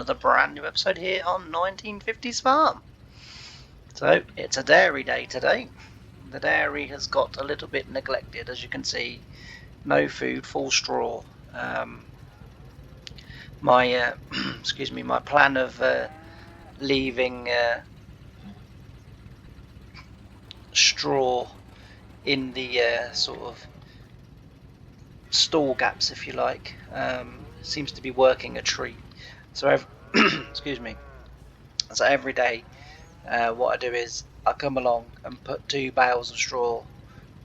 another brand new episode here on 1950's Farm. So it's a dairy day today. The dairy has got a little bit neglected, as you can see. No food, full straw. My excuse me, my plan of leaving straw in the sort of stall gaps, if you like, seems to be working a treat. So excuse me. So every day, what I do is I come along and put 2 bales of straw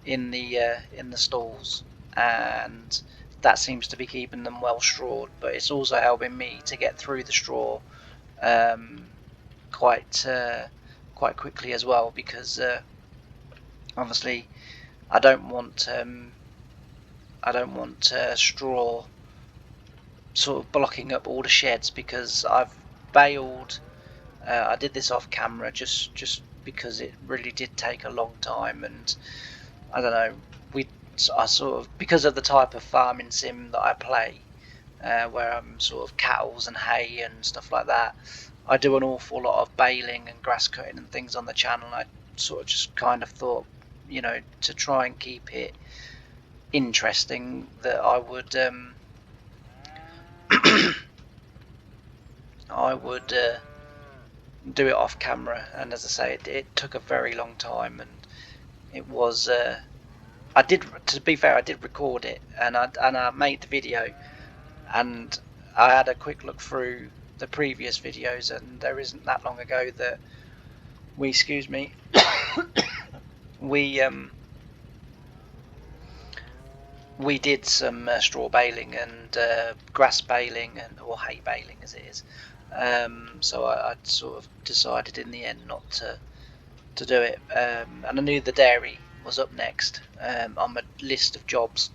in the stalls, and that seems to be keeping them well strawed. But it's also helping me to get through the straw quite quickly as well, because obviously I don't want straw sort of blocking up all the sheds, because I've baled. I did this off camera just because it really did take a long time, and I don't know. I sort of, because of the type of farming sim that I play, where I'm sort of cattles and hay and stuff like that, I do an awful lot of baling and grass cutting and things on the channel. I sort of just kind of thought, to try and keep it interesting, that I would do it off camera. And as I say, it took a very long time, and it was to be fair, I did record it, and I made the video, and I had a quick look through the previous videos, and there isn't that long ago that we we did some straw baling and grass baling, or hay baling as it is. So I sort of decided in the end not to do it, and I knew the dairy was up next on my list of jobs.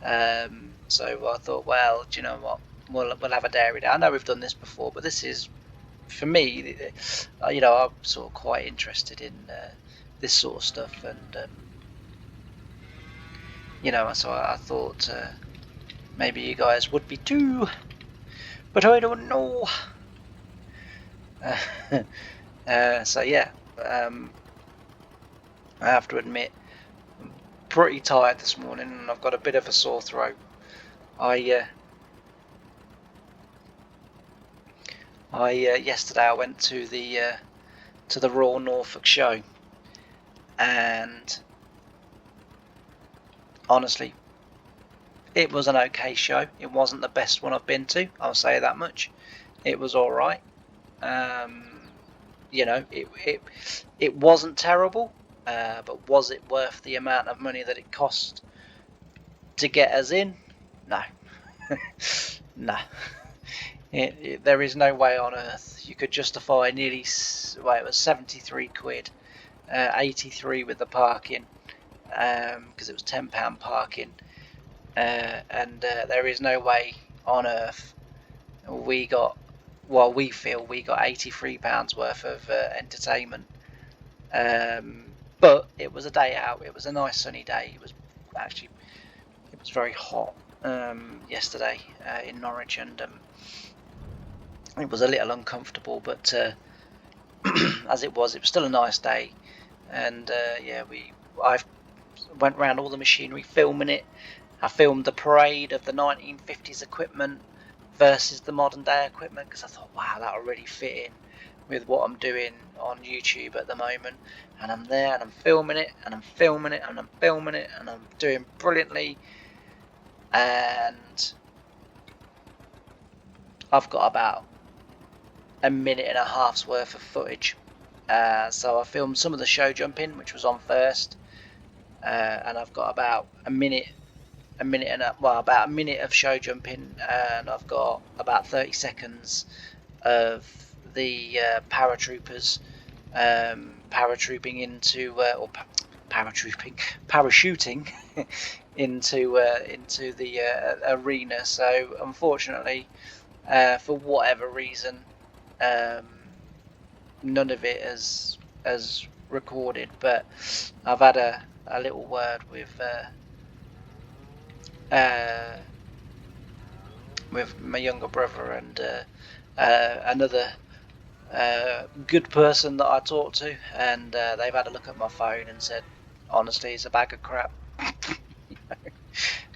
So I thought, well, do you know what? We'll have a dairy day. I know we've done this before, but this is, for me, I'm sort of quite interested in this sort of stuff, and so I thought maybe you guys would be too, but I don't know. So yeah, I have to admit, I'm pretty tired this morning, and I've got a bit of a sore throat. Yesterday I went to the Royal Norfolk show, and honestly, it was an okay show. It wasn't the best one I've been to, I'll say that much. It was all right. It wasn't terrible, but was it worth the amount of money that it cost to get us in? No. No. There is no way on earth you could justify nearly, well, it was 73 quid, 83 with the parking, because it was £10 parking, and there is no way on earth we feel we got £83 worth of entertainment. But it was a day out. It was a nice sunny day. It was very hot yesterday in Norwich, and it was a little uncomfortable, but as it was still a nice day. And I went around all the machinery filming it. I filmed the parade of the 1950s equipment versus the modern day equipment, because I thought, wow, that'll really fit in with what I'm doing on YouTube at the moment. And I'm there, and I'm filming it, and I'm filming it, and I'm filming it, and I'm doing brilliantly. And I've got about a minute and a half's worth of footage. So I filmed some of the show jumping, which was on first, and I've got about a minute of show jumping, and I've got about 30 seconds of the paratroopers parachuting into the arena. So unfortunately, for whatever reason, none of it as recorded. But I've had a little word with my younger brother, and another good person that I talked to, and they've had a look at my phone and said, honestly, it's a bag of crap.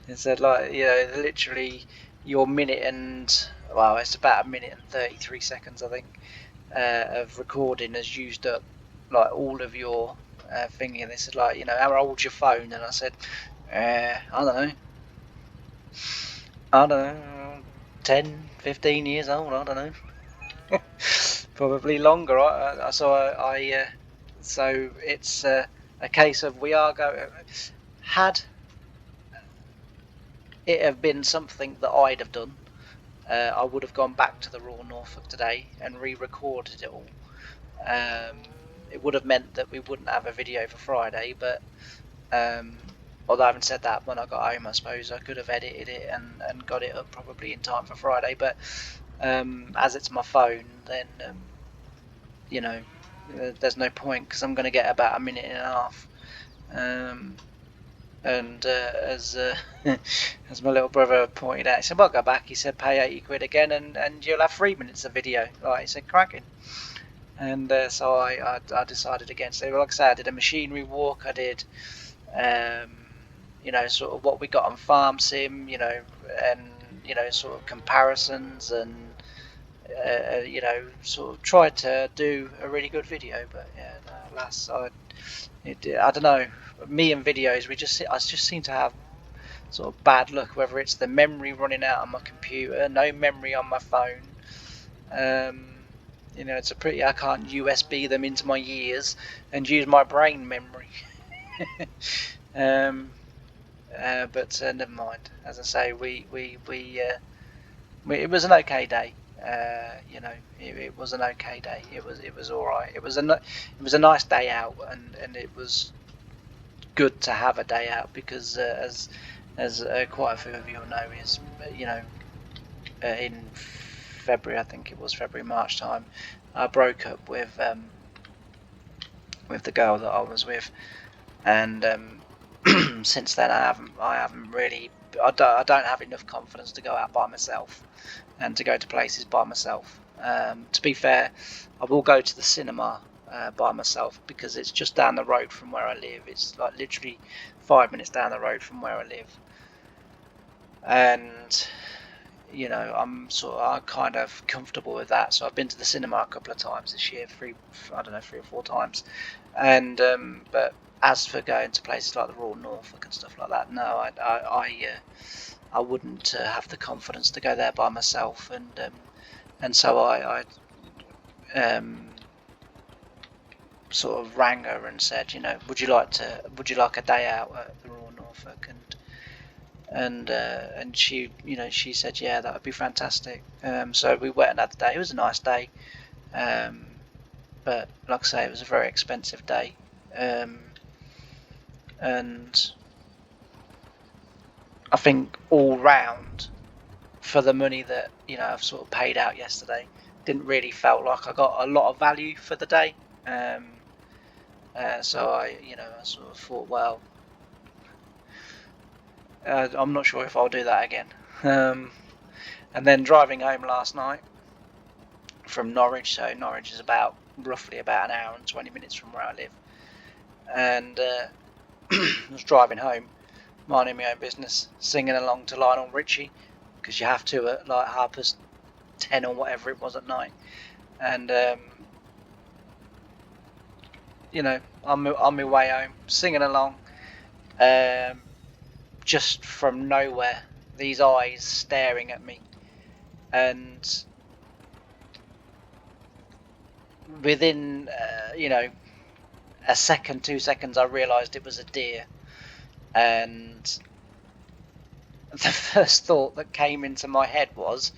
They said, like, literally your minute and, well, it's about a minute and 33 seconds, I think, of recording has used up like all of your thingy. And they said, like, how old's your phone? And I said, I don't know, 10, 15 years old, I don't know. Probably longer. So it's a case of we are going. Had it have been something that I'd have done, I would have gone back to the Raw Norfolk today and re-recorded it all. It would have meant that we wouldn't have a video for Friday, but although I haven't said that, when I got home, I suppose I could have edited it and got it up probably in time for Friday. But as it's my phone, then there's no point, because I'm going to get about a minute and a half. And as as my little brother pointed out, he said, well, go back. He said, pay 80 quid again, and you'll have 3 minutes of video. Like, he said, cracking. And so I decided against it. Like I said, I did a machinery walk. I did, sort of what we got on Farm Sim, and sort of comparisons, and sort of tried to do a really good video. But yeah, no, alas, I don't know. Me and videos, I just seem to have sort of bad luck. Whether it's the memory running out on my computer, no memory on my phone. It's a pretty. I can't USB them into my ears and use my brain memory. But never mind. As I say, it was an okay day. It was an okay day. It was all right. It was a nice day out, and it was good to have a day out, because as quite a few of you will know, is in February, I think it was March time, I broke up with the girl that I was with, and since then I haven't really. I don't have enough confidence to go out by myself and to go to places by myself. To be fair, I will go to the cinema by myself, because it's just down the road from where I live. It's like literally 5 minutes down the road from where I live, and I'm kind of comfortable with that. So I've been to the cinema a couple of times this year, 3 or 4 times, and but as for going to places like the Royal Norfolk and stuff like that, no, I wouldn't have the confidence to go there by myself, and so I sort of rang her and said, would you like a day out at the Royal Norfolk? And she she said, yeah, that would be fantastic. So we went and had the day. It was a nice day, but like I say, it was a very expensive day, and I think all round, for the money that I've sort of paid out yesterday, didn't really felt like I got a lot of value for the day. So I sort of thought, well, I'm not sure if I'll do that again. And then driving home last night from Norwich, so Norwich is roughly about an hour and 20 minutes from where I live, and I was driving home, minding my own business, singing along to Lionel Richie, because you have to at like 10:30 or whatever it was at night, and on my way home, singing along, just from nowhere, these eyes staring at me, and within a second, 2 seconds, I realised it was a deer, and the first thought that came into my head was,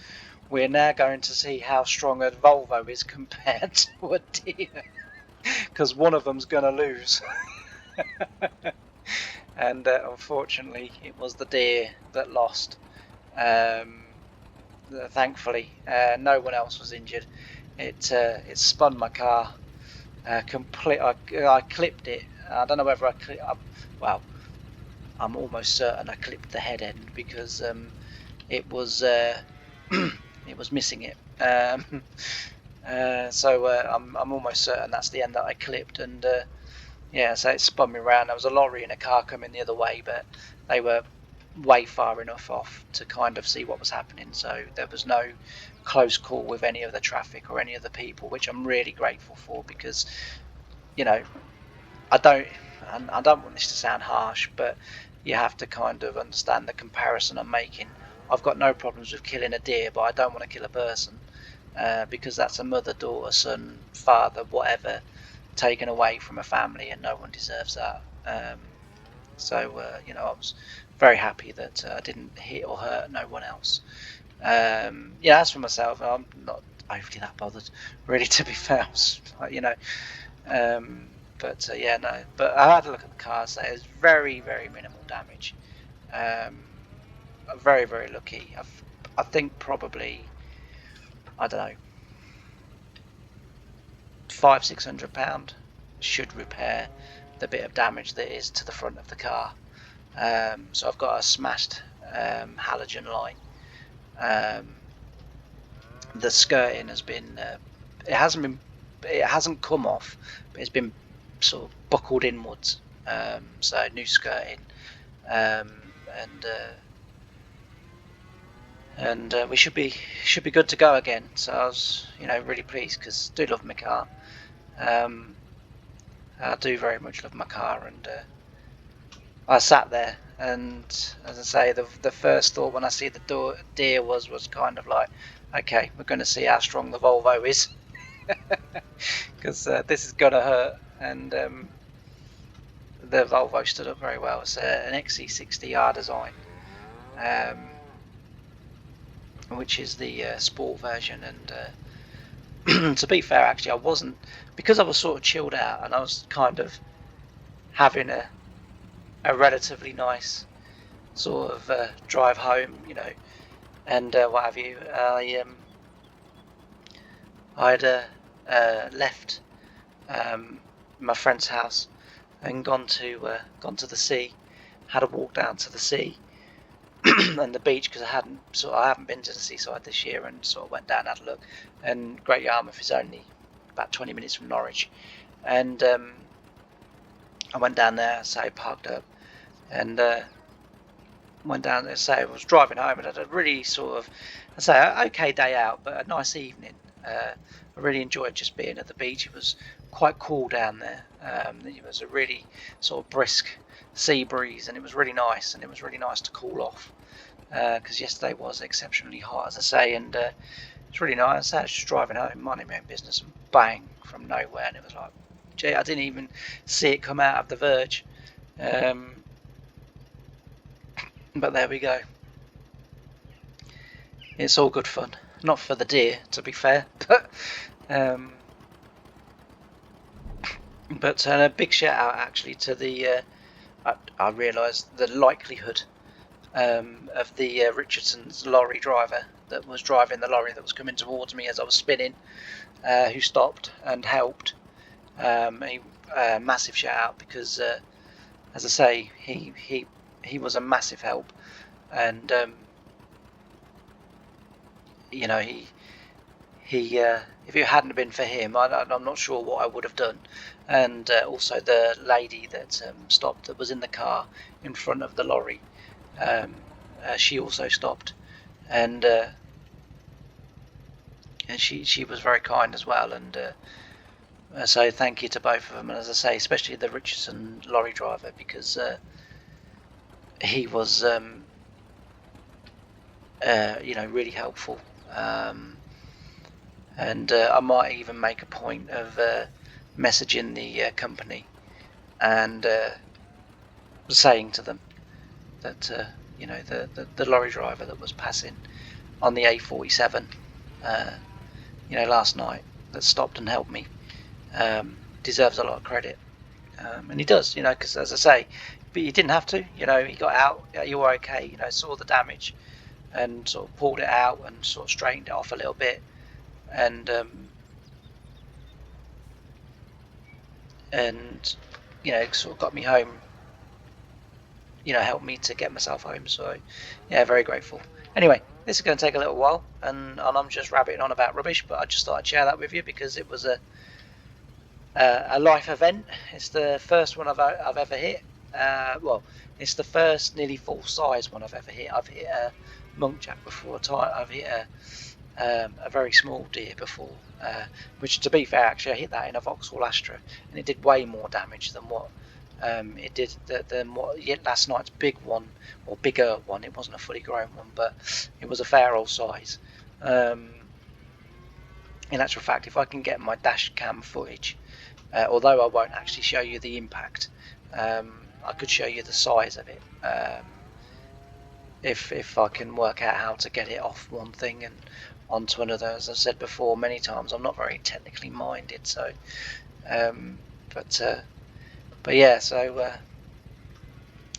we're now going to see how strong a Volvo is compared to a deer, because one of them's going to lose. And unfortunately, it was the deer that lost. Thankfully, no one else was injured. It spun my car complete. I clipped it. I don't know whether well, I'm almost certain I clipped the head end, because it was it was missing it. So I'm almost certain that's the end that I clipped, and yeah, so it spun me around. There was a lorry and a car coming the other way, but they were way far enough off to kind of see what was happening, so there was no close call with any of the traffic or any of the people, which I'm really grateful for, because you know, I don't I don't want this to sound harsh, but you have to kind of understand the comparison I'm making. I've got no problems with killing a deer, but I don't want to kill a person, because that's a mother, daughter, son, father, whatever, taken away from a family, and no one deserves that. So I was very happy that I didn't hit or hurt no one else. Yeah, as for myself, I'm not overly that bothered, really. To be fair, um, but yeah, no. But I had a look at the car, so there's very, very minimal damage. I'm very, very lucky. I think probably, I don't know, £500-600 should repair the bit of damage that is to the front of the car. So I've got a smashed halogen line. The skirting has been, it hasn't come off, but it's been sort of buckled inwards. So new skirting, um, and we should be good to go again. So I was really pleased, because I do love my car. I do very much love my car, and I sat there, and as I say, the first thought when I see the deer was kind of like, okay, we're going to see how strong the Volvo is, because this is going to hurt. And the Volvo stood up very well. It's an XC60 R design, which is the sport version. And to be fair, actually, I wasn't, because I was sort of chilled out, and I was kind of having a relatively nice sort of drive home, and what have you. I'd left my friend's house and gone to the sea, had a walk down to the sea and the beach, because I haven't been to the seaside this year, and sort of went down and had a look. And Great Yarmouth is only about 20 minutes from Norwich, and I went down there, say parked up, and went down there. Say I was driving home, and had a really sort of, okay day out, but a nice evening. I really enjoyed just being at the beach. It was quite cool down there. It was a really sort of brisk sea breeze, and it was really nice, and it was really nice to cool off, because yesterday was exceptionally hot, as I say, and it's really nice. I was just driving home, minding my own business, and bang, from nowhere, and it was like, gee, I didn't even see it come out of the verge. But there we go. It's all good fun. Not for the deer, to be fair, but a big shout out actually to the I realised the likelihood of the Richardson's lorry driver that was driving the lorry that was coming towards me as I was spinning, who stopped and helped. Massive shout out, because as I say, he was a massive help, and he if it hadn't been for him, I'm not sure what I would have done. And also the lady that stopped, that was in the car in front of the lorry, she also stopped, and she was very kind as well. And so thank you to both of them, and as I say, especially the Richardson lorry driver, because he was really helpful. And I might even make a point of messaging the company and saying to them that the lorry driver that was passing on the A47 last night, that stopped and helped me, deserves a lot of credit, and he does, because as I say, but he didn't have to. He got out, you were okay, saw the damage and sort of pulled it out and sort of straightened it off a little bit, and sort of got me home, helped me to get myself home. So yeah, very grateful. Anyway, this is going to take a little while, and I'm just rabbiting on about rubbish, but I just thought I'd share that with you because it was a life event. It's the first one I've ever hit. Well, it's the first nearly full size one I've ever hit. I've hit a muntjac before. I've hit a very small deer before, which, to be fair, actually I hit that in a Vauxhall Astra, and it did way more damage than what it did than what last night's big one, or bigger one. It wasn't a fully grown one, but it was a fair old size. In actual fact, if I can get my dash cam footage, although I won't actually show you the impact, I could show you the size of it, if I can work out how to get it off one thing and onto another. As I've said before many times, I'm not very technically minded, so but yeah, so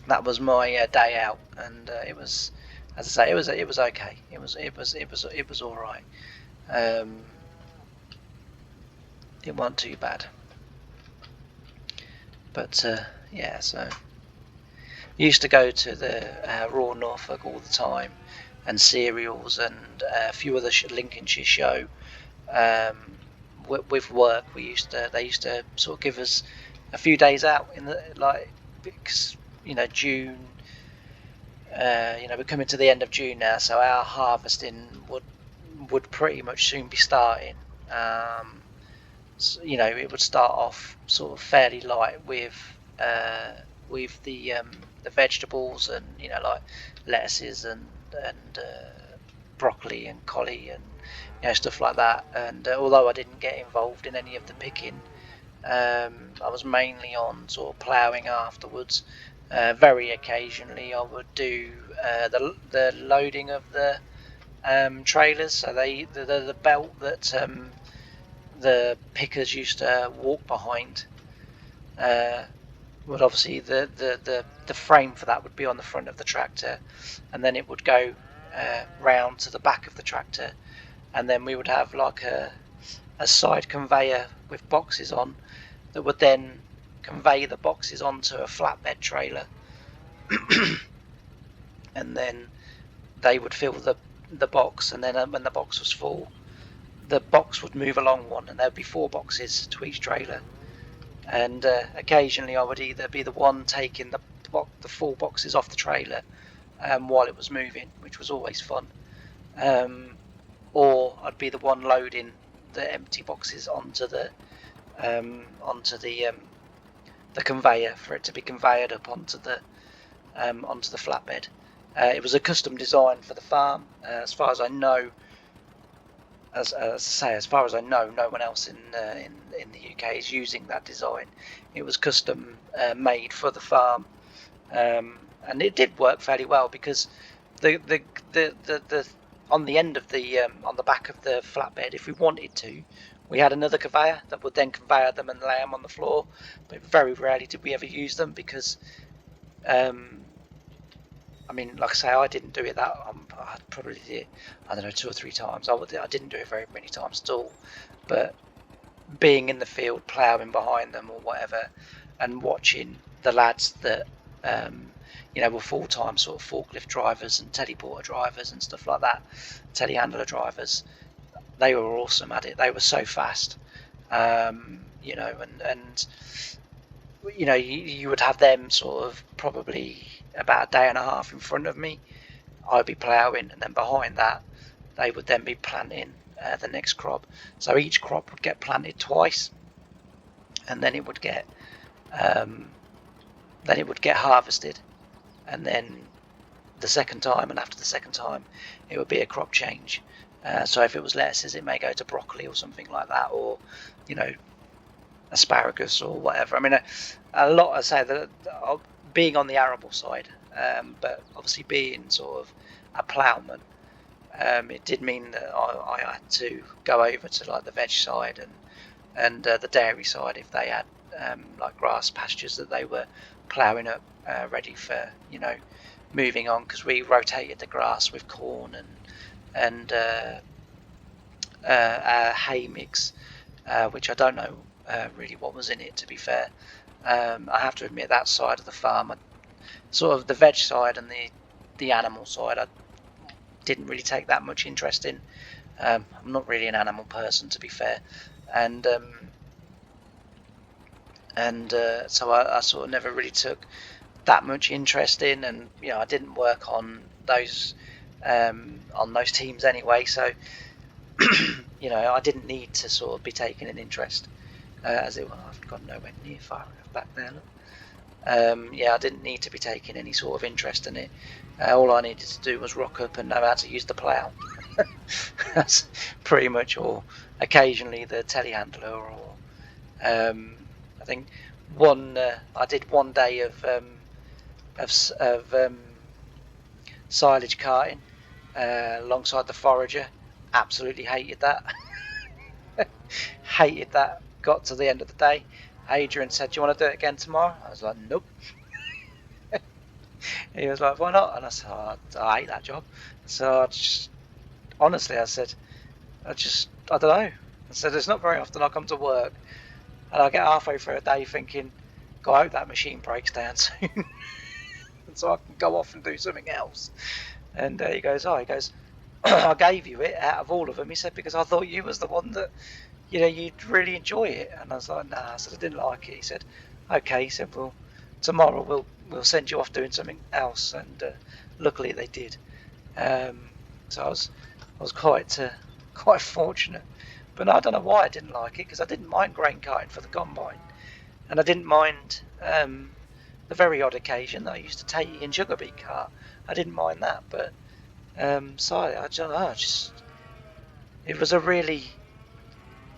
that was my day out, and it was, as I say, it was okay. It was all right. It wasn't too bad, but yeah. So used to go to the Raw Norfolk all the time, and Serials, and a few other Lincolnshire show. With work, they used to sort of give us a few days out in the, like, because June, we're coming to the end of June now, so our harvesting would pretty much soon be starting. So, it would start off sort of fairly light with the vegetables, and like lettuces and broccoli and collie and stuff like that. And although I didn't get involved in any of the picking, I was mainly on sort of ploughing afterwards. Very occasionally I would do the loading of the trailers, so the belt that the pickers used to walk behind, would obviously the frame for that would be on the front of the tractor, and then it would go round to the back of the tractor, and then we would have like a side conveyor with boxes on that would then convey the boxes onto a flatbed trailer, and then they would fill the box, and then when the box was full, the box would move along one, and there'd be 4 boxes to each trailer. And occasionally I would either be the one taking the full boxes off the trailer while it was moving, which was always fun, or I'd be the one loading the empty boxes onto the conveyor for it to be conveyed up onto the flatbed. It was a custom design for the farm, as far as I know. As far as I know, no one else in the UK is using that design. It was custom made for the farm, and it did work fairly well, because the on the end of on the back of the flatbed, if we wanted to, we had another conveyor that would then conveyor them and lay them on the floor. But very rarely did we ever use them, because I mean, like I say, I didn't do it that. I probably did, I don't know, 2 or 3 times. I didn't do it very many times at all. But being in the field, ploughing behind them or whatever, and watching the lads that were full-time sort of forklift drivers and teleporter drivers and stuff like that, telehandler drivers, they were awesome at it. They were so fast, and you would have them sort of probably about a day and a half in front of me. I'd be ploughing, and then behind that they would then be planting the next crop. So each crop would get planted twice, and then it would get harvested, and then the second time, and after the second time it would be a crop change. So if it was lettuces, it may go to broccoli or something like that, or asparagus or whatever. I mean, a lot, I say, that being on the arable side, but obviously being sort of a ploughman, it did mean that I had to go over to like the veg side and the dairy side if they had like grass pastures that they were ploughing up, ready for moving on, because we rotated the grass with corn and hay mix, which I don't know really what was in it, to be fair. I have to admit, that side of the farm, sort of the veg side and the animal side, didn't really take that much interest in. I'm not really an animal person, to be fair, and so I sort of never really took that much interest in, and I didn't work on those teams anyway, so I didn't need to sort of be taking an interest, as it was. I've gone nowhere near far enough back there. I didn't need to be taking any sort of interest in it. All I needed to do was rock up and know how to use the plough. That's pretty much, or occasionally the telehandler, or I think I did one day of silage carting alongside the forager. Absolutely hated that. Hated that. Got to the end of the day, Adrian said, "Do you want to do it again tomorrow?" I was like, "Nope." He was like, "Why not?" And I said, I hate that job. So honestly, I said, I don't know. I said, it's not very often I come to work and I get halfway through a day thinking, God, I hope that machine breaks down soon. So I can go off and do something else. And he goes, I gave you it out of all of them. He said, because I thought you was the one that, you'd really enjoy it. And I was like, nah. I said, I didn't like it. He said, okay. He said, well, tomorrow we'll send you off doing something else. And luckily they did. So I was quite fortunate. But I don't know why I didn't like it, because I didn't mind grain carting for the combine, and I didn't mind the very odd occasion that I used to take in sugar beet cart. I didn't mind that, but sorry, I don't know. It was a really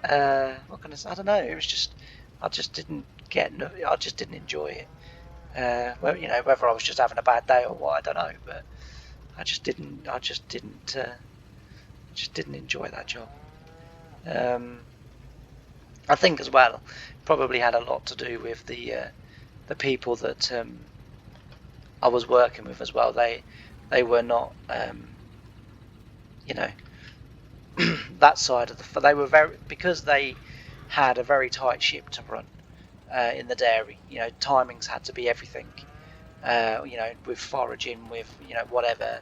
what can I say? I don't know. It was just I just didn't enjoy it. Well, whether I was just having a bad day or what, I don't know, but I just didn't enjoy that job. I think as well, probably had a lot to do with the people that I was working with as well. They were not, that side of they were because they had a very tight ship to run in the dairy. Timings had to be everything. With foraging, with whatever.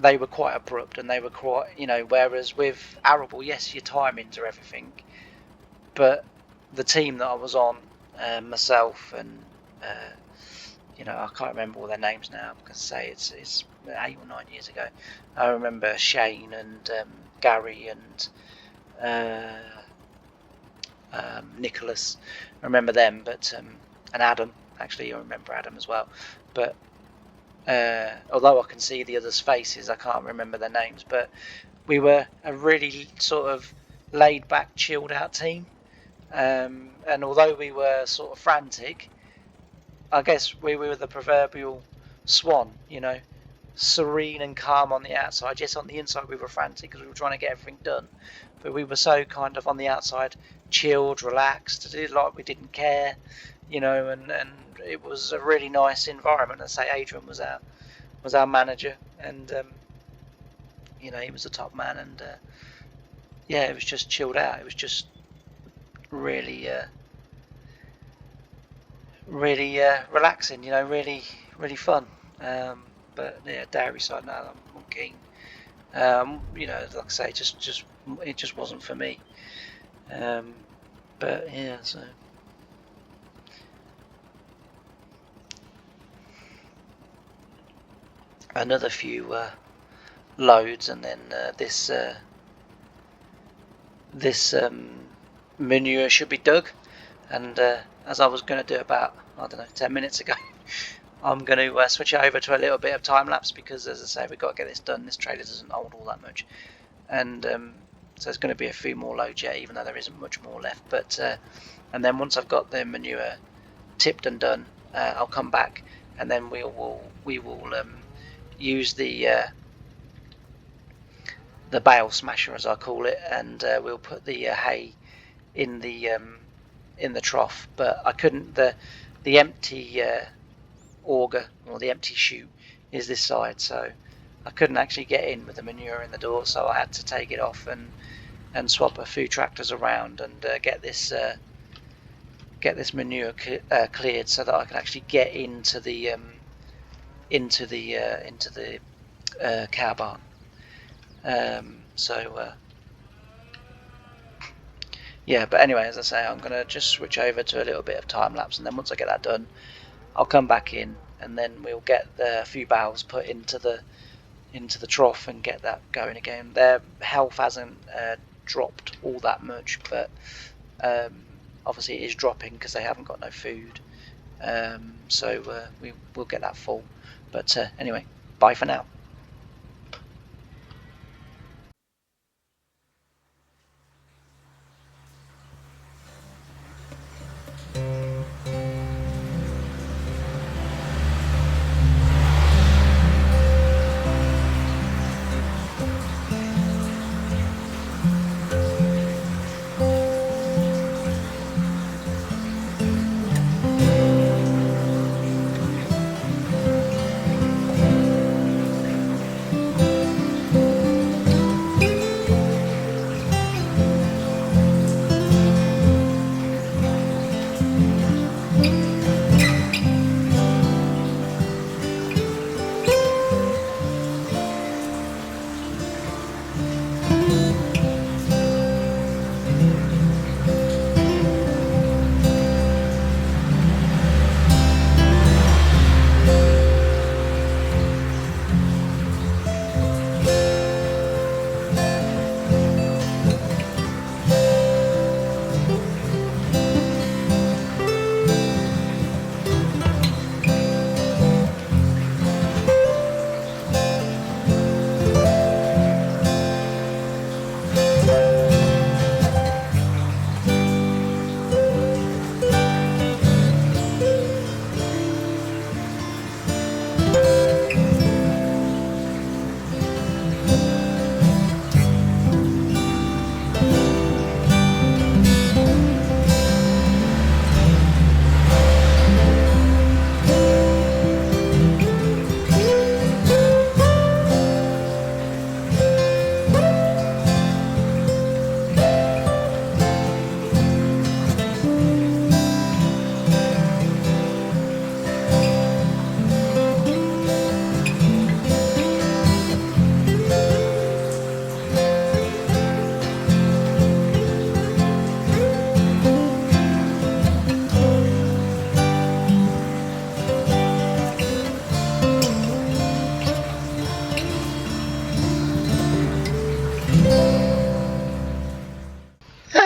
They were quite abrupt, and they were quite, whereas with arable, yes, your timings are everything, but the team that I was on, myself and I can't remember all their names now, because say it's 8 or 9 years ago. I remember Shane and Gary and Nicholas. I remember them, but and Adam, actually, I remember Adam as well, but although I can see the others' faces, I can't remember their names. But we were a really sort of laid back, chilled out team, and although we were sort of frantic, I guess we were the proverbial swan, serene and calm on the outside. Yes, on the inside we were frantic because we were trying to get everything done, but we were so kind of on the outside chilled, relaxed, like we didn't care, and it was a really nice environment. I say Adrian was our manager, and he was a top man, and it was just chilled out. It was just really relaxing, really fun. But yeah, dairy side now, I'm keen. Like I say, it just wasn't for me. But yeah, so. Another few loads, and then this manure should be dug, and as I was going to do about 10 minutes ago, I'm going to switch it over to a little bit of time lapse, because as I say, we've got to get this done. This trailer doesn't hold all that much, and so there's going to be a few more loads yet, even though there isn't much more left. But and then once I've got the manure tipped and done, I'll come back, and then we will use the bale smasher, as I call it, and we'll put the hay in the trough. But I couldn't, the empty auger, or the empty chute, is this side, so I couldn't actually get in with the manure in the door, so I had to take it off and swap a few tractors around and get this manure cleared, so that I could actually get into the cow barn. Yeah, but anyway, as I say, I'm going to just switch over to a little bit of time lapse, and then once I get that done, I'll come back in, and then we'll get the few bales put into the trough and get that going again. Their health hasn't dropped all that much, but obviously it is dropping because they haven't got no food. So we will get that full. But anyway, bye for now.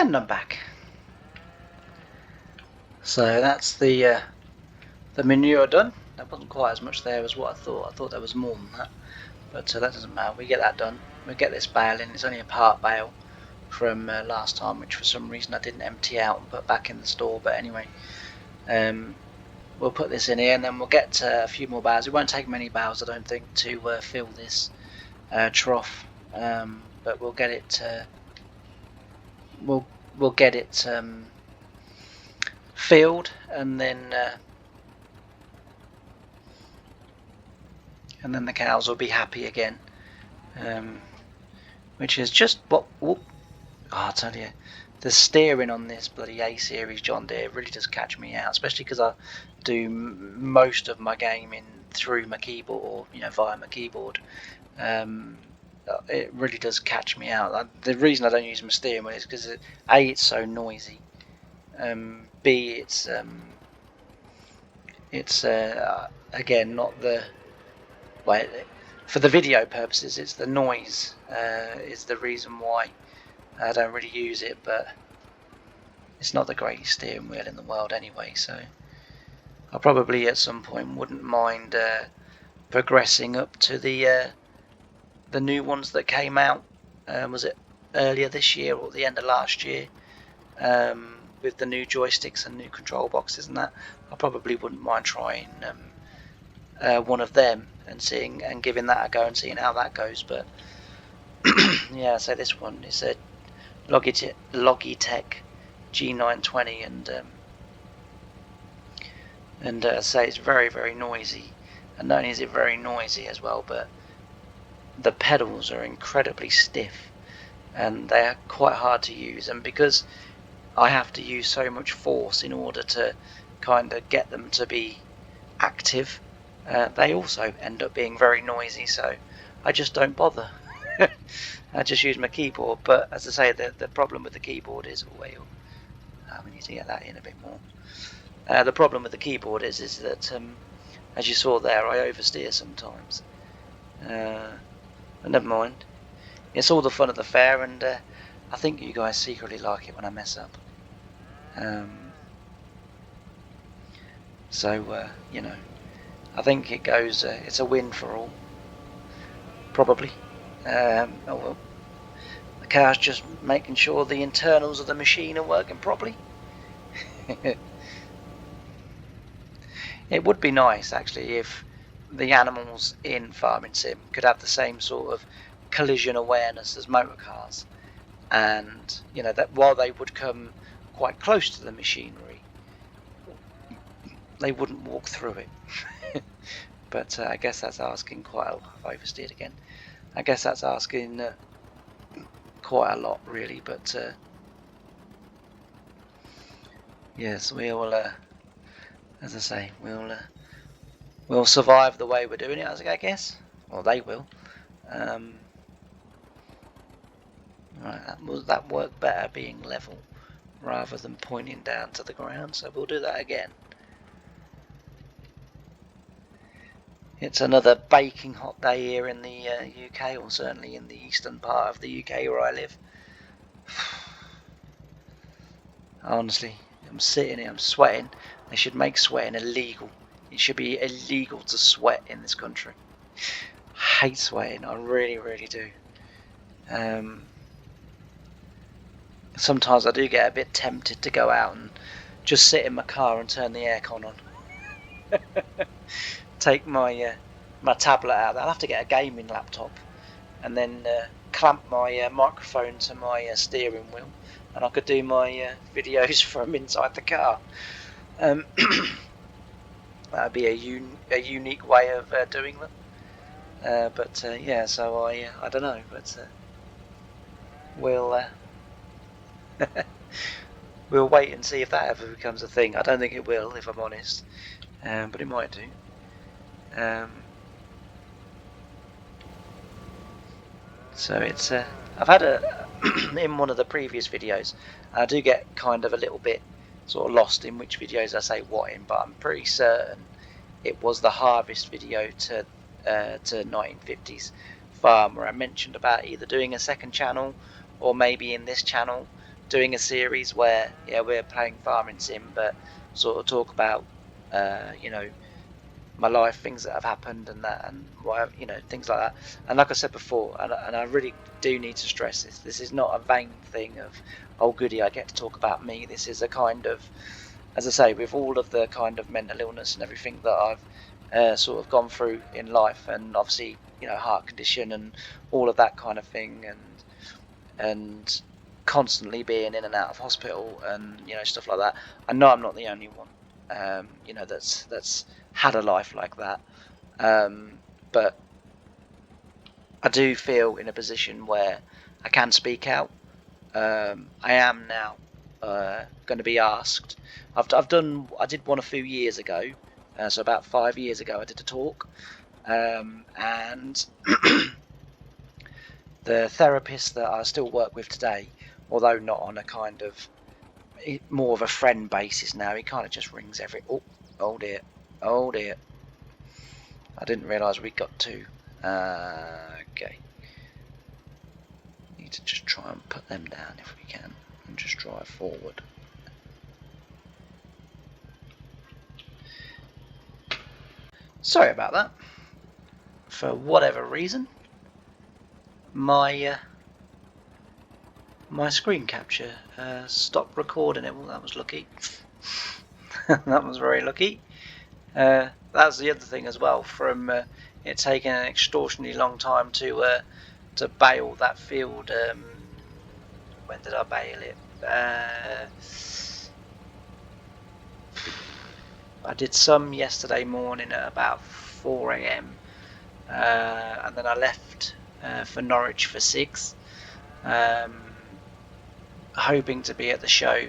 And I'm back. So that's the manure done. That wasn't quite as much there as what I thought. I thought there was more than that, but that doesn't matter. We get that done. We get this bale in. It's only a part bale from last time, which for some reason I didn't empty out and put back in the store. But anyway, we'll put this in here, and then we'll get a few more bales. It won't take many bales, I don't think, to fill this trough, but we'll get it. We'll get it filled, and then the cows will be happy again, which is just what. Oh, I tell you, the steering on this bloody A series John Deere really does catch me out, especially because I do most of my gaming through my keyboard, or via my keyboard. It really does catch me out. The reason I don't use my steering wheel is because A, it's so noisy. B, it's again not the way for the video purposes. It's the noise is the reason why I don't really use it, but it's not the greatest steering wheel in the world anyway. So I probably at some point wouldn't mind progressing up to the new ones that came out. Was it earlier this year or the end of last year? With the new joysticks and new control boxes and that, I probably wouldn't mind trying one of them and giving that a go and seeing how that goes. But yeah, so this one is a Logitech G920, and say it's very, very noisy. And not only is it very noisy as well, but the pedals are incredibly stiff and they are quite hard to use, and because I have to use so much force in order to kind of get them to be active, they also end up being very noisy. So I just don't bother. I just use my keyboard. But as I say, the problem with the keyboard is, we need to get that in a bit more. The problem with the keyboard is that, as you saw there, I oversteer sometimes. But never mind. It's all the fun of the fair, and I think you guys secretly like it when I mess up. So, you know, I think it goes, it's a win for all. Probably. Oh well. The car's just making sure the internals of the machine are working properly. It would be nice, actually, if the animals in Farming Sim could have the same sort of collision awareness as motor cars, and you know that while they would come quite close to the machinery, they wouldn't walk through it. But I guess that's asking quite a lot. I've oversteered again. I guess that's asking quite a lot, really. But yes, we'll, as I say, we'll survive the way we're doing it, I guess. Or they will. Right, that worked better being level rather than pointing down to the ground, so we'll do that again. It's another baking hot day here in the UK, or certainly in the eastern part of the UK where I live. Honestly, I'm sitting here, I'm sweating. They should make sweating illegal. It should be illegal to sweat in this country. I hate sweating, I really, really do. Sometimes I do get a bit tempted to go out and just sit in my car and turn the aircon on. Take my my tablet out. I'll have to get a gaming laptop and then clamp my microphone to my steering wheel, and I could do my videos from inside the car. That'd be a unique way of doing them. But yeah, so I don't know, but we'll we'll wait and see if that ever becomes a thing. I don't think it will, if I'm honest, but it might do. So it's I've had in one of the previous videos, I do get kind of a little bit sort of lost in which videos I say what in, but I'm pretty certain it was the harvest video to 1950's farm, where I mentioned about either doing a second channel or maybe in this channel doing a series where we're playing Farming Sim, but sort of talk about you know, my life, things that have happened and that, and whatever, you know, things like that. And like I said before, and I really do need to stress this is not a vain thing of, oh goody, I get to talk about me. This is a kind of, as I say, with all of the kind of mental illness and everything that I've sort of gone through in life, and obviously, you know, heart condition and all of that kind of thing, and constantly being in and out of hospital and, you know, stuff like that. I know I'm not the only one, you know, that's had a life like that, but I do feel in a position where I can speak out. I am now going to be asked. I did one a few years ago, so about 5 years ago I did a talk, and the therapist that I still work with today, although not on a kind of more of a friend basis now, he kind of just rings every, oh dear, I didn't realise we got two. Okay, need to just try and put them down if we can and just drive forward. Sorry about that. For whatever reason, my my screen capture stopped recording it. Well, that was lucky. That was very lucky. That's the other thing as well, from it taking an extortionately long time to bale that field. When did I bale it? I did some yesterday morning at about 4 AM, and then I left for Norwich for 6, hoping to be at the show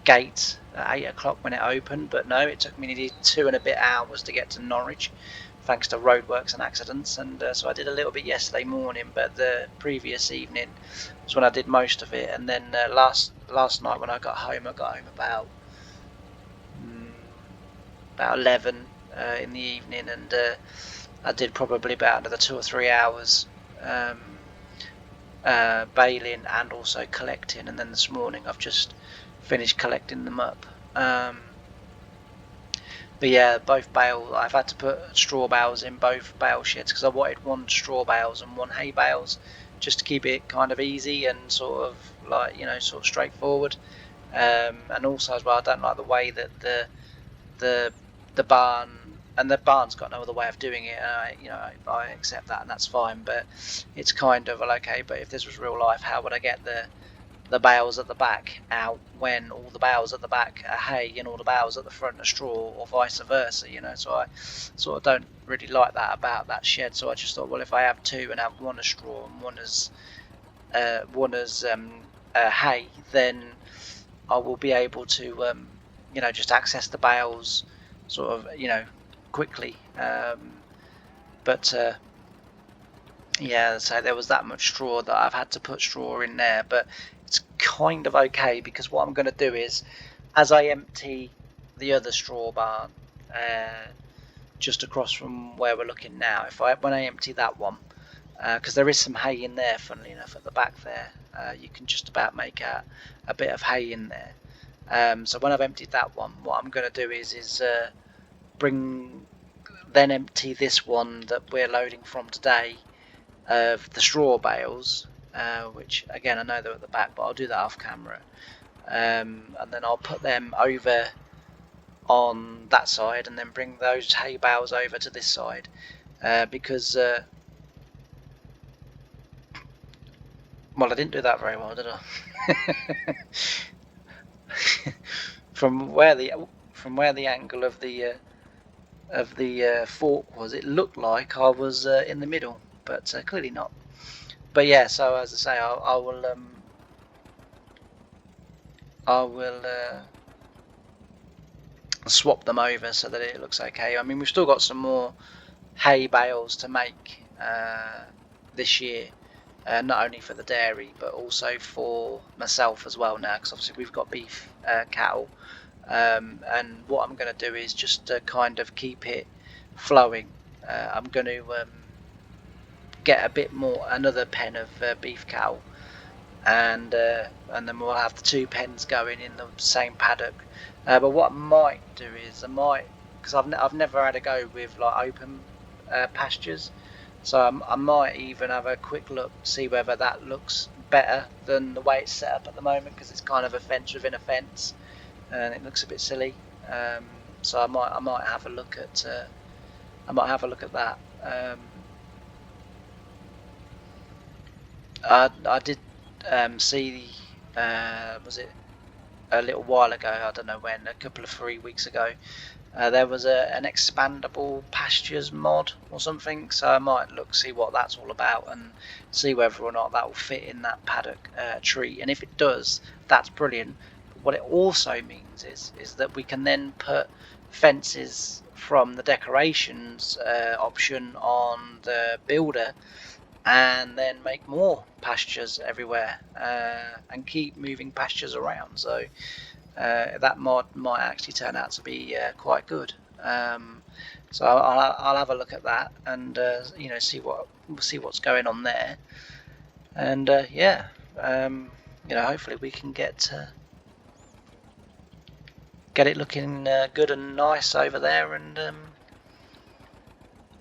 gate at 8 o'clock when it opened, but no, it took me nearly 2 and a bit hours to get to Norwich, thanks to roadworks and accidents. And so I did a little bit yesterday morning, but the previous evening was when I did most of it. And then last night when I got home about 11 in the evening, and I did probably about another 2 or 3 hours baling and also collecting. And then this morning I've just finished collecting them up. But yeah, both bale, I've had to put straw bales in both bale sheds because I wanted one straw bales and one hay bales, just to keep it kind of easy and sort of like, you know, sort of straightforward. And also as well, I don't like the way that the barn, and the barn's got no other way of doing it. And I accept that, and that's fine. But it's kind of well, okay. But if this was real life, how would I get the bales at the back out when all the bales at the back are hay and all the bales at the front are straw, or vice versa, you know? So I sort of don't really like that about that shed. So I just thought, well, if I have two and have one as straw and one as hay, then I will be able to just access the bales sort of quickly. But yeah, so there was that much straw that I've had to put straw in there, but it's kind of okay because what I'm going to do is, as I empty the other straw barn just across from where we're looking now, when I empty that one, because there is some hay in there, funnily enough, at the back there, you can just about make out a bit of hay in there. So when I've emptied that one, what I'm going to do is then empty this one that we're loading from today of the straw bales, which again I know they're at the back, but I'll do that off camera, and then I'll put them over on that side and then bring those hay bales over to this side, because well, I didn't do that very well, did I? from where the angle of the fork was, it looked like I was in the middle, but clearly not. But yeah, so as I say, I will swap them over so that it looks okay. I mean, we've still got some more hay bales to make this year, not only for the dairy but also for myself as well now, because obviously we've got beef cattle, and what I'm going to do is just kind of keep it flowing. I'm going to get a bit more, another pen of beef cattle, and then we'll have the two pens going in the same paddock. But what I might do is because I've never had a go with like open pastures, so I might even have a quick look, see whether that looks better than the way it's set up at the moment, because it's kind of a fence within a fence and it looks a bit silly. So I might have a look at that. I did see, was it a little while ago, I don't know when, a couple of 3 weeks ago, there was an expandable pastures mod or something, so I might see what that's all about and see whether or not that will fit in that paddock tree, and if it does, that's brilliant. But what it also means is that we can then put fences from the decorations option on the builder, and then make more pastures everywhere, and keep moving pastures around. So that mod might actually turn out to be quite good. So I'll have a look at that and see what's going on there, and yeah, hopefully we can get it looking good and nice over there, and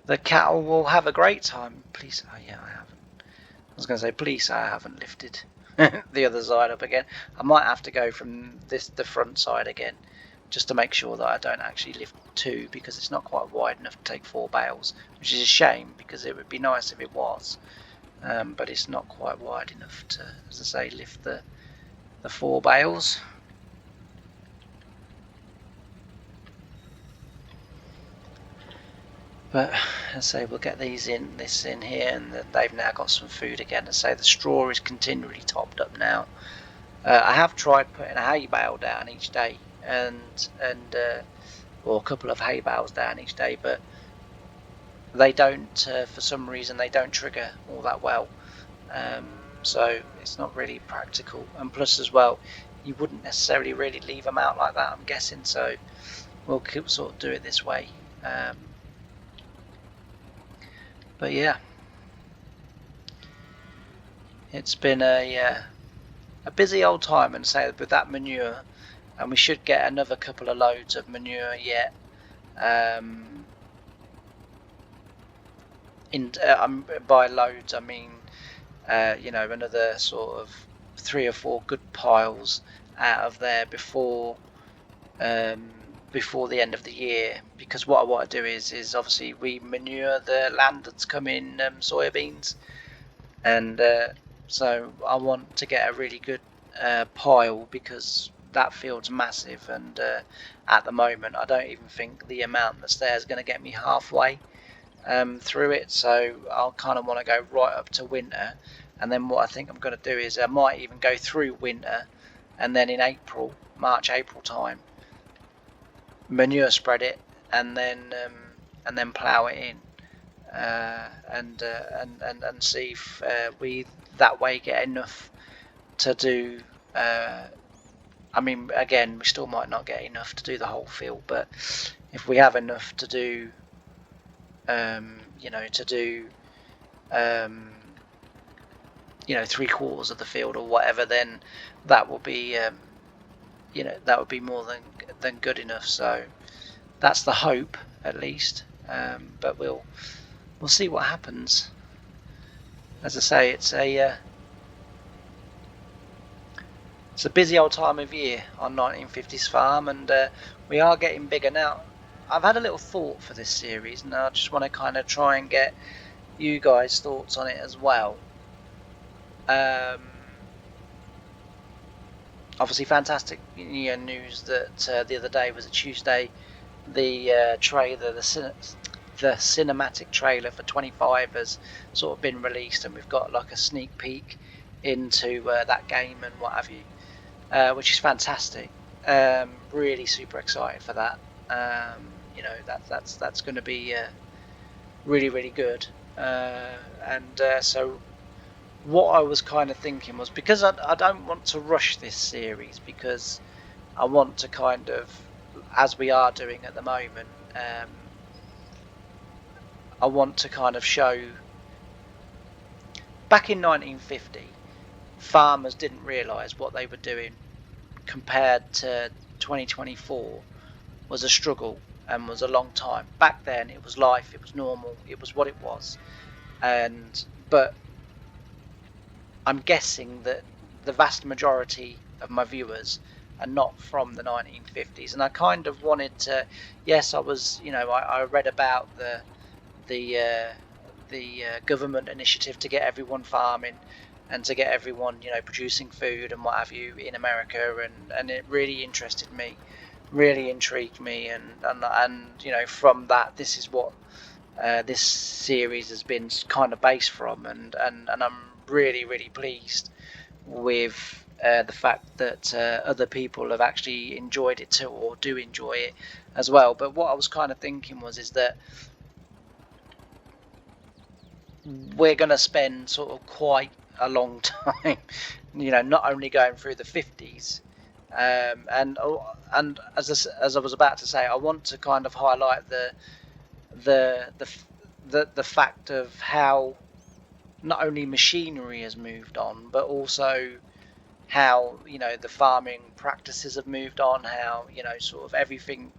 the cattle will have a great time. Please, oh yeah, I was going to say, please, I haven't lifted the other side up again. I might have to go from the front side again, just to make sure that I don't actually lift two, because it's not quite wide enough to take 4 bales, which is a shame, because it would be nice if it was, but it's not quite wide enough to, as I say, lift the 4 bales. But as I say, we'll get this in here, and they've now got some food again. As I say, the straw is continually topped up now. I have tried putting a hay bale down each day, or a couple of hay bales down each day, but they don't, for some reason, they don't trigger all that well. So it's not really practical. And plus as well, you wouldn't necessarily really leave them out like that, I'm guessing. So we'll sort of do it this way. But yeah, it's been a busy old time, and say with that manure, and we should get another couple of loads of manure yet. By loads, I mean another sort of 3 or 4 good piles out of there before the end of the year, because what I want to do is obviously we manure the land that's coming soybeans, and so I want to get a really good pile, because that field's massive, and at the moment I don't even think the amount that's there is going to get me halfway through it. So I'll kind of want to go right up to winter, and then what I think I'm going to do is I might even go through winter, and then in March April time, manure spread it, and then plough it in, and see if we that way get enough to do. I mean, again, we still might not get enough to do the whole field, but if we have enough to do, um, 3/4 of the field or whatever, then that will be, that would be more than good enough. So that's the hope, at least. But we'll see what happens. As I say, it's a busy old time of year on 1950's farm, and we are getting bigger now. I've had a little thought for this series, and I just want to kind of try and get you guys' thoughts on it as well. Obviously, fantastic news that the other day, was a Tuesday, the trailer, the cinematic trailer for 25 has sort of been released, and we've got like a sneak peek into that game and what have you, which is fantastic. Really super excited for that. That's going to be really, really good. So what I was kind of thinking was, because I don't want to rush this series, because I want to kind of, as we are doing at the moment, I want to kind of show, back in 1950, farmers didn't realise what they were doing, compared to 2024 was a struggle and was a long time. Back then it was life, it was normal, it was what it was. But I'm guessing that the vast majority of my viewers are not from the 1950s, and I kind of wanted to. Yes, I was. I read about the government initiative to get everyone farming, and to get everyone producing food and what have you in America, and it really interested me, really intrigued me, and from that, this is what this series has been kind of based from, and I'm really, really pleased with the fact that other people have actually enjoyed it too, or do enjoy it as well. But what I was kind of thinking is that we're going to spend sort of quite a long time, not only going through the 50s, and as I was about to say, I want to kind of highlight the fact of how not only machinery has moved on, but also how the farming practices have moved on, how sort of everything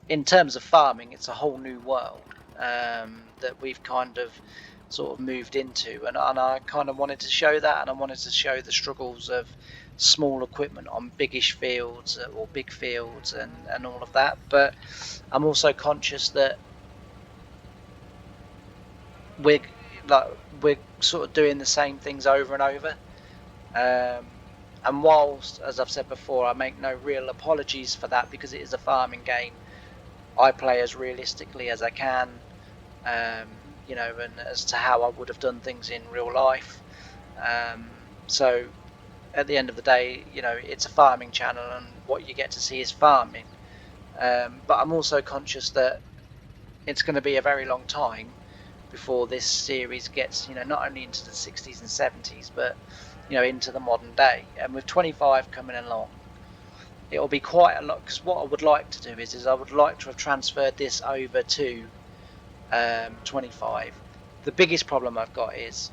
in terms of farming, it's a whole new world that we've kind of sort of moved into, and I kind of wanted to show that, and I wanted to show the struggles of small equipment on biggish fields, or big fields, and all of that. But I'm also conscious that we're sort of doing the same things over and over, and whilst, as I've said before, I make no real apologies for that, because it is a farming game, I play as realistically as I can, and as to how I would have done things in real life. So at the end of the day, it's a farming channel, and what you get to see is farming. But I'm also conscious that it's going to be a very long time before this series gets, not only into the 60s and 70s, but into the modern day. And with 25 coming along, it'll be quite a lot. Because what I would like to do is I would like to have transferred this over to 25. The biggest problem I've got is,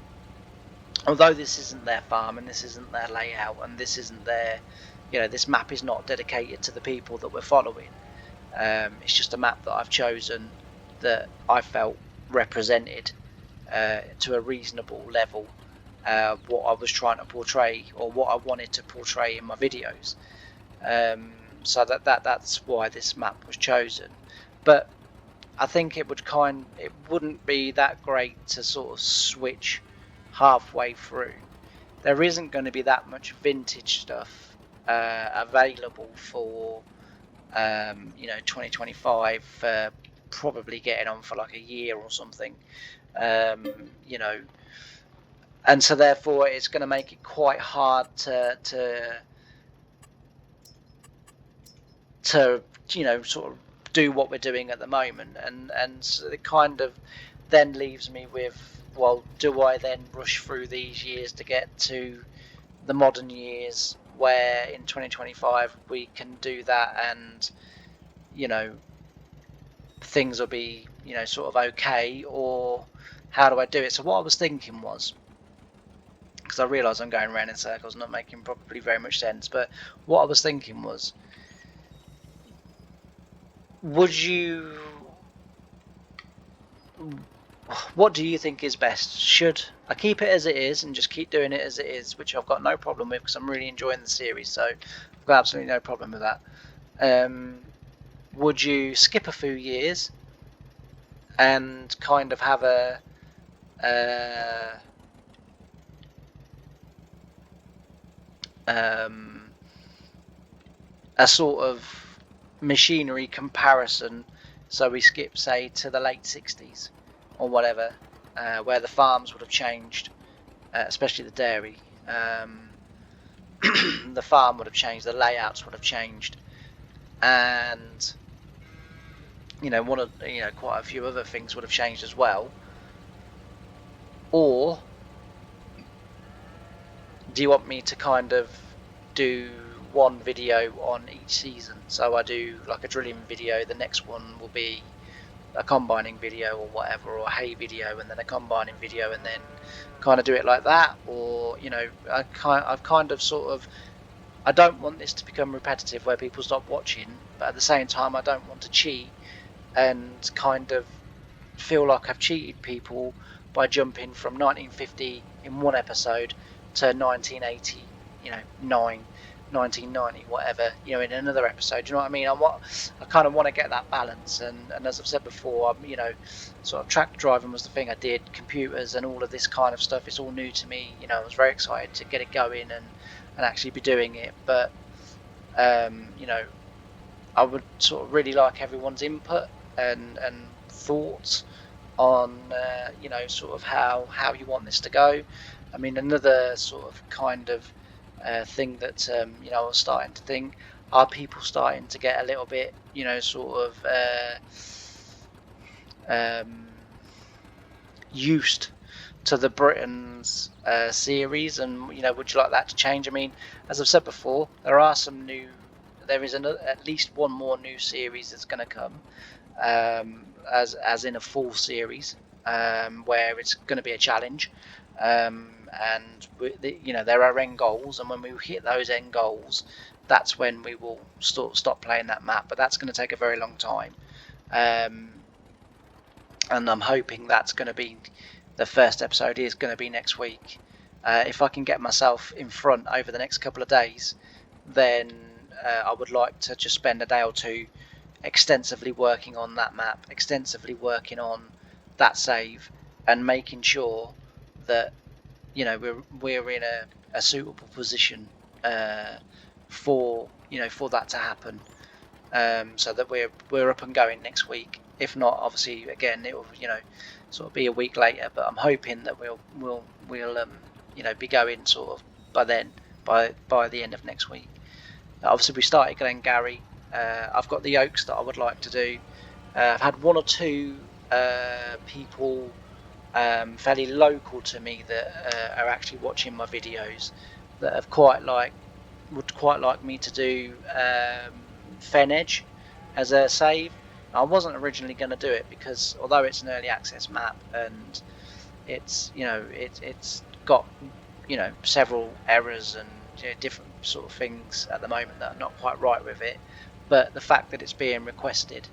although this isn't their farm and this isn't their layout and this isn't their, this map is not dedicated to the people that we're following. It's just a map that I've chosen that I felt represented to a reasonable level what I was trying to portray, or what I wanted to portray in my videos. So that's why this map was chosen. But I think it wouldn't be that great to sort of switch halfway through. There isn't going to be that much vintage stuff available for 2025, probably getting on for like a year or something, and so therefore it's going to make it quite hard to sort of do what we're doing at the moment, and so it kind of then leaves me with, well, do I then rush through these years to get to the modern years where in 2025 we can do that, and things will be sort of okay, or how do I do it? So what I was thinking was, because I realise I'm going around in circles, not making probably very much sense, but what I was thinking was, what do you think is best? Should I keep it as it is and just keep doing it as it is, which I've got no problem with because I'm really enjoying the series, so I've got absolutely no problem with that. Would you skip a few years and kind of have a sort of machinery comparison? So we skip, say, to the late 60s or whatever, where the farms would have changed, especially the dairy. The farm would have changed, the layouts would have changed, and quite a few other things would have changed as well. Or do you want me to kind of do one video on each season? So I do like a drilling video, the next one will be a combining video or whatever, or a hay video and then a combining video, and then kind of do it like that. Or I've kind of sort of, I don't want this to become repetitive where people stop watching, but at the same time I don't want to cheat and kind of feel like I've cheated people by jumping from 1950 in one episode to 1980, 1990, whatever, in another episode. Do you know what I mean? I kind of want to get that balance, and as I've said before, sort of tractor driving was the thing I did, computers and all of this kind of stuff, it's all new to me. I was very excited to get it going and actually be doing it, but I would sort of really like everyone's input and thoughts on sort of how you want this to go. I mean, another sort of kind of thing that I was starting to think, are people starting to get a little bit sort of used to the Britain's series, and would you like that to change? I mean, as I've said before, there is at least one more new series that's going to come, as in a full series, where it's going to be a challenge, and there are end goals, and when we hit those end goals, that's when we will stop playing that map. But that's going to take a very long time, and I'm hoping that's going to be, the first episode is going to be next week. If I can get myself in front over the next couple of days, then I would like to just spend a day or two extensively working on that map, extensively working on that save, and making sure that we're in a suitable position for that to happen, so that we're up and going next week. If not, obviously, again, it will sort of be a week later, but I'm hoping that we'll be going sort of by then, by the end of next week. Obviously we started Glengarry. I've got the Oaks that I would like to do. I've had one or two people fairly local to me that are actually watching my videos that have would quite like me to do Fen Edge as a save. I wasn't originally going to do it because although it's an early access map and it's it's got several errors and different sort of things at the moment that are not quite right with it, but the fact that it's being requested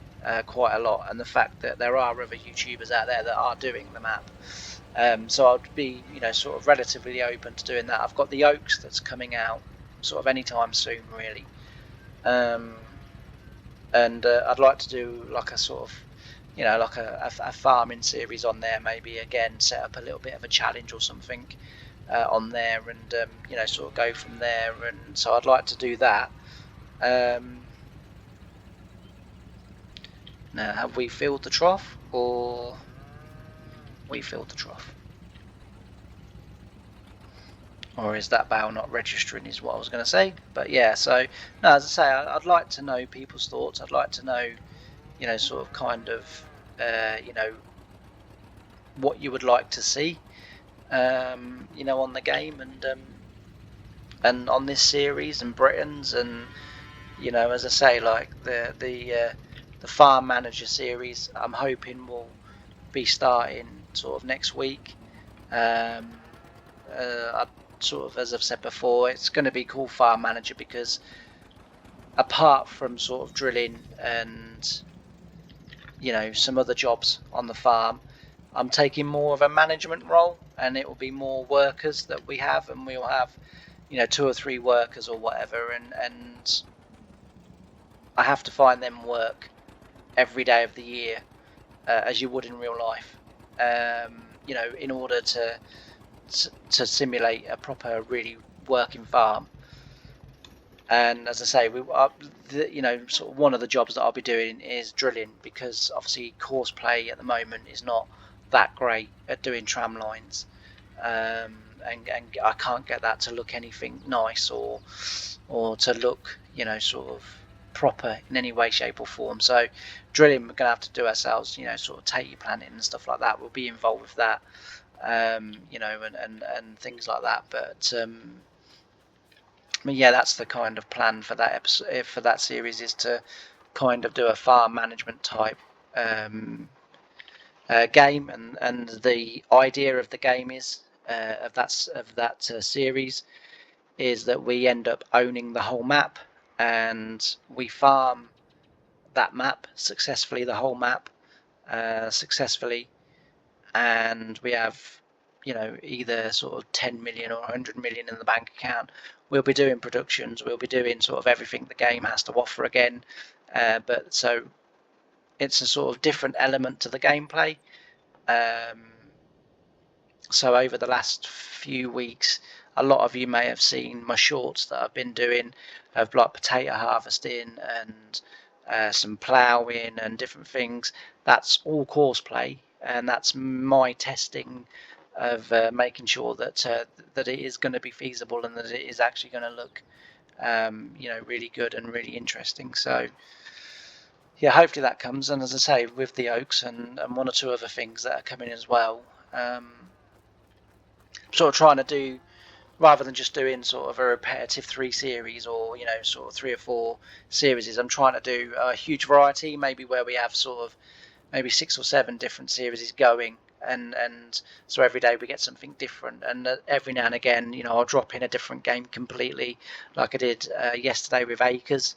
quite a lot, and the fact that there are other YouTubers out there that are doing the map, so I'd be sort of relatively open to doing that. I've got the Oaks that's coming out sort of anytime soon, really, and I'd like to do like a sort of like a farming series on there, maybe again set up a little bit of a challenge or something on there, and sort of go from there. And so I'd like to do that. Now, have we filled the trough, or we filled the trough, or is that Bale not registering is what I was going to say. But yeah, so no, as I say, I'd like to know people's thoughts. I'd like to know sort of kind of what you would like to see on the game, and on this series and Britain's, and as I say, like the farm manager series, I'm hoping will be starting sort of next week. I sort of, as I've said before, it's going to be called farm manager because apart from sort of drilling and some other jobs on the farm, I'm taking more of a management role, and it will be more workers that we have, and we'll have 2 or 3 workers or whatever, and I have to find them work every day of the year, as you would in real life, in order to simulate a proper, really working farm. And as I say, we are, sort of one of the jobs that I'll be doing is drilling, because obviously course play at the moment is not that great at doing tram lines, and I can't get that to look anything nice or to look sort of proper in any way, shape or form. So drilling, we're gonna have to do ourselves, sort of take your planting and stuff like that. We'll be involved with that, and things like that. But yeah, that's the kind of plan for that episode, for that series, is to kind of do a farm management type game, and the idea of the game is of that series is that we end up owning the whole map, and we farm that map successfully, the whole map successfully, and we have either sort of 10 million or 100 million in the bank account. We'll be doing productions, we'll be doing sort of everything the game has to offer again, but so it's a sort of different element to the gameplay. So over the last few weeks, a lot of you may have seen my shorts that I've been doing of like potato harvesting and some ploughing and different things. That's all course play, and that's my testing of making sure that that it is going to be feasible, and that it is actually going to look really good and really interesting. So yeah, hopefully that comes. And as I say, with the Oaks and 1 or 2 other things that are coming as well, sort of trying to do, rather than just doing sort of a repetitive 3 series, or sort of 3 or 4 series, I'm trying to do a huge variety, maybe where we have sort of maybe 6 or 7 different series going, and so every day we get something different, and every now and again I'll drop in a different game completely, like I did yesterday with Acres.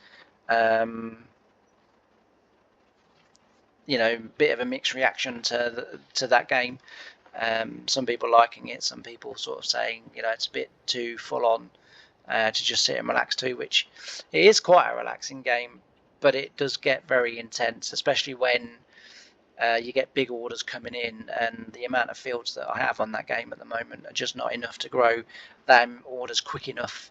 Bit of a mixed reaction to that game. Some people liking it, some people sort of saying it's a bit too full on to just sit and relax to, which it is quite a relaxing game, but it does get very intense, especially when you get big orders coming in, and the amount of fields that I have on that game at the moment are just not enough to grow them orders quick enough,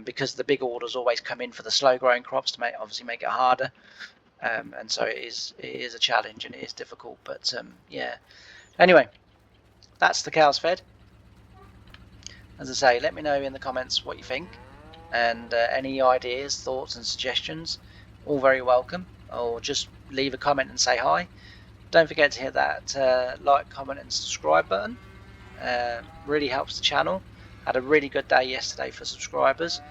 because the big orders always come in for the slow growing crops to obviously make it harder, and so it is a challenge, and it is difficult. But yeah, anyway, that's the cows fed. As I say, let me know in the comments what you think, and any ideas, thoughts and suggestions, all very welcome. Or just leave a comment and say hi. Don't forget to hit that like, comment and subscribe button. Really helps the channel. Had a really good day yesterday for subscribers,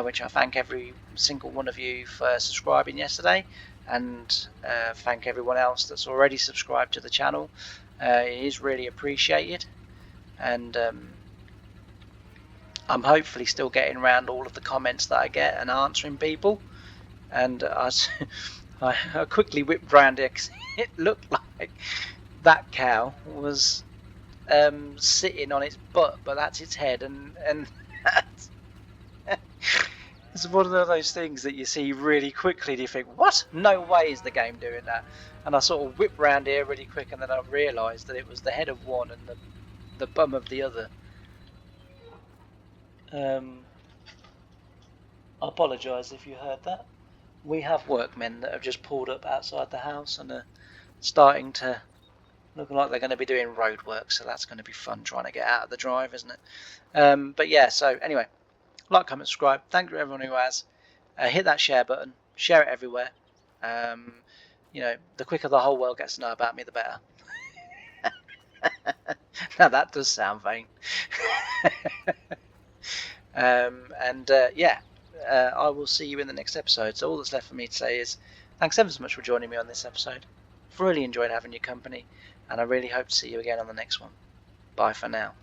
which I thank every single one of you for subscribing yesterday, and thank everyone else that's already subscribed to the channel. It is really appreciated, and I'm hopefully still getting around all of the comments that I get and answering people. And I quickly whipped round it because it looked like that cow was sitting on its butt, but that's its head, and it's one of those things that you see really quickly and you think, what? No way is the game doing that. And I sort of whipped round here really quick, and then I realised that it was the head of one and the bum of the other. I apologise if you heard that. We have workmen that have just pulled up outside the house and are starting to look like they're going to be doing road work, so that's going to be fun trying to get out of the drive, isn't it? But yeah, so anyway, like, comment, subscribe. Thank you to everyone who has. Hit that share button, share it everywhere. You know, the quicker the whole world gets to know about me, the better. Now that does sound vain. Yeah, I will see you in the next episode. So all that's left for me to say is thanks ever so much for joining me on this episode. I've really enjoyed having your company, and I really hope to see you again on the next one. Bye for now.